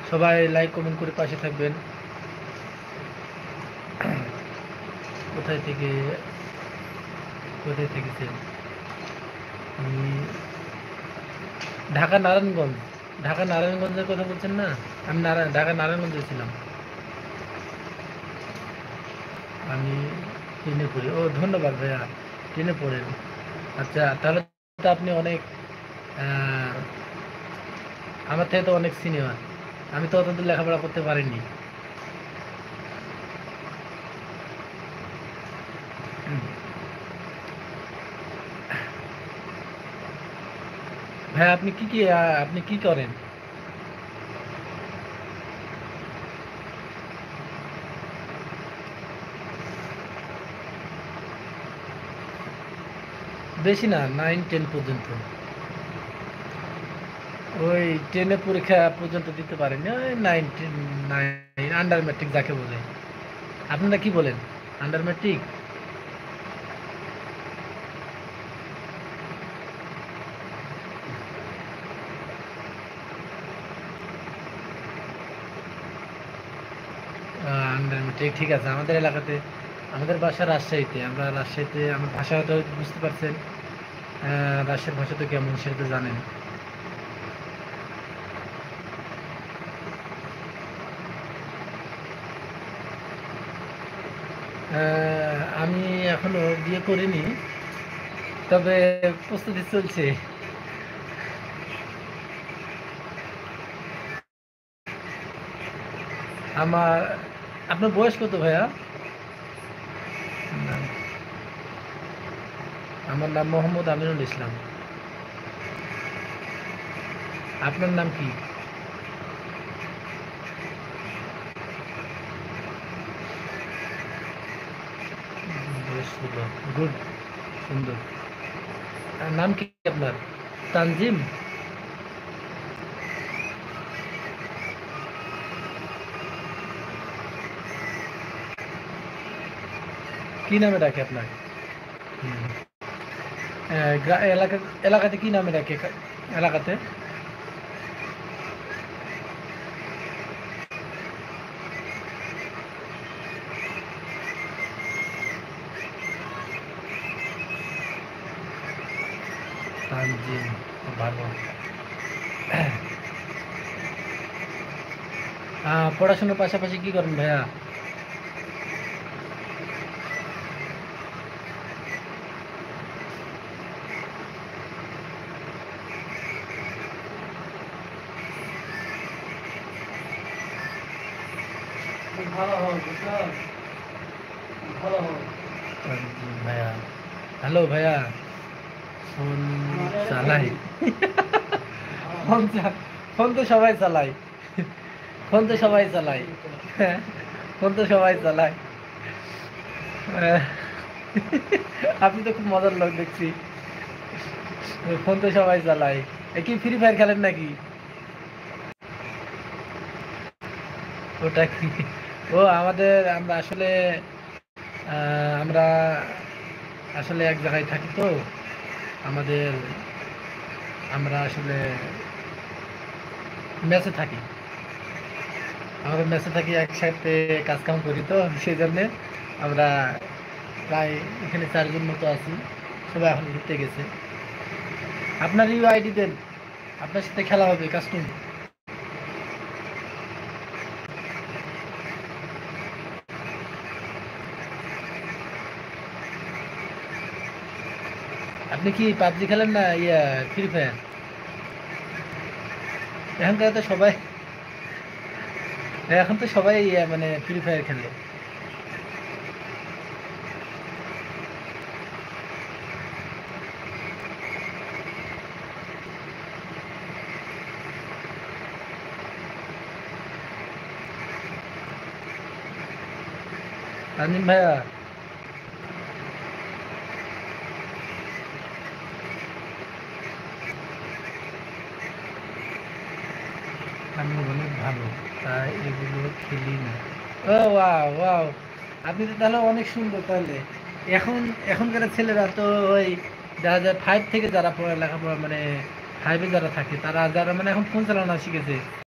সবাই like comment করে পাশে থাকবেন। কোথায় থেকে কোথায় থেকেছেন? আমি ঢাকা নারায়ণগঞ্জ। ঢাকা নারায়ণগঞ্জের কথা বলছেন না? আমি ঢাকা নারায়ণগঞ্জে ছিলাম। আমি ট্রেনে পড়ি। ও ধন্যবাদ ভাইয়া, ট্রেনে পড়েন। আচ্ছা, তাহলে তো আপনি অনেক আমার থেকে তো অনেক সিনিয়র। আমি তো অতদূর লেখাপড়া করতে পারিনি। ভাইয়া আপনি কি করেন? বেশি না, 9-10 পর্যন্ত। ওই 10 পরীক্ষা পর্যন্ত দিতে পারেনি, ওই 9 আন্ডার ম্যাট্রিক যাকে বলে। আপনারা কি বলেন? Under matric? আন্ডার ম্যাট্রিক, ঠিক আছে। আমাদের এলাকাতে, আমাদের বাসা রাজশাহীতে। আমরা রাজশাহীতে, আমার ভাষা হয়তো বুঝতে পারছেন। রাজশাহীর ভাষা তো কেমন সেটা তো জানেন। আমি এখনো বিয়ে করিনি, তবে প্রস্তুতি চলছে। আমার আপনার বয়স কত ভাইয়া? না, আমার নাম মোহাম্মদ আমিনুল ইসলাম। আপনার নাম কি? বেশ সুন্দর, গুড, সুন্দর। নাম কি আপনার? তানজিম? কি নামে ডাকে আপনার? হুম। এলাকা, এলাকাতে কি নামে ডাকে? এলাকাতে তানজিম, খুব ভালো। পড়াশোনার পাশাপাশি কি করেন ভাইয়া? ভালো হবে, ভালো হবে। তানজিম ভাইয়া, হ্যালো ভাইয়া। ফোন চালাই। ফোন ফোন তো সবাই চালায়। ফোন তো সবাই চালায়। হ্যাঁ, ফোন তো সবাই চালায়। আহ, আপনি তো খুব মজার লোক দেখছি। ফোন তো সবাই চালায়। এ কি ফ্রি ফায়ার খেলেন নাকি? ওটা কি? ও আমরা আসলে আমরা আসলে এক জায়গায় থাকি তো। আমাদের আমরা আসলে মেসে থাকি। আমরা মেসে থাকি, একসাথে কাজ কাম করি তো, সেই জন্যে আমরা প্রায় এখানে 4 জন মতো আছি। সবাই এখন ঘুরতে গেছে। আপনার ইউ আইডি দেন, আপনার সাথে খেলা হবে কাস্টম। আপনি কি পাবজি খেলেন না ফ্রি ফায়ার? এখনকার তো সবাই, এখন তো সবাই মানে ফ্রি ফায়ার খেলে। তানজিম ভাইয়া, আমি অনেক ভালো, তাই এগুলো খেলি না। ও ওয়াও ওয়াও, আপনি তো তাহলে অনেক সুন্দর তাহলে। এখন এখনকার ছেলেরা তো ওই যারা 5 থেকে যারা লেখাপড়া মানে 5-এ যারা থাকে, তারা যারা মানে এখন ফোন চালানো শিখেছে,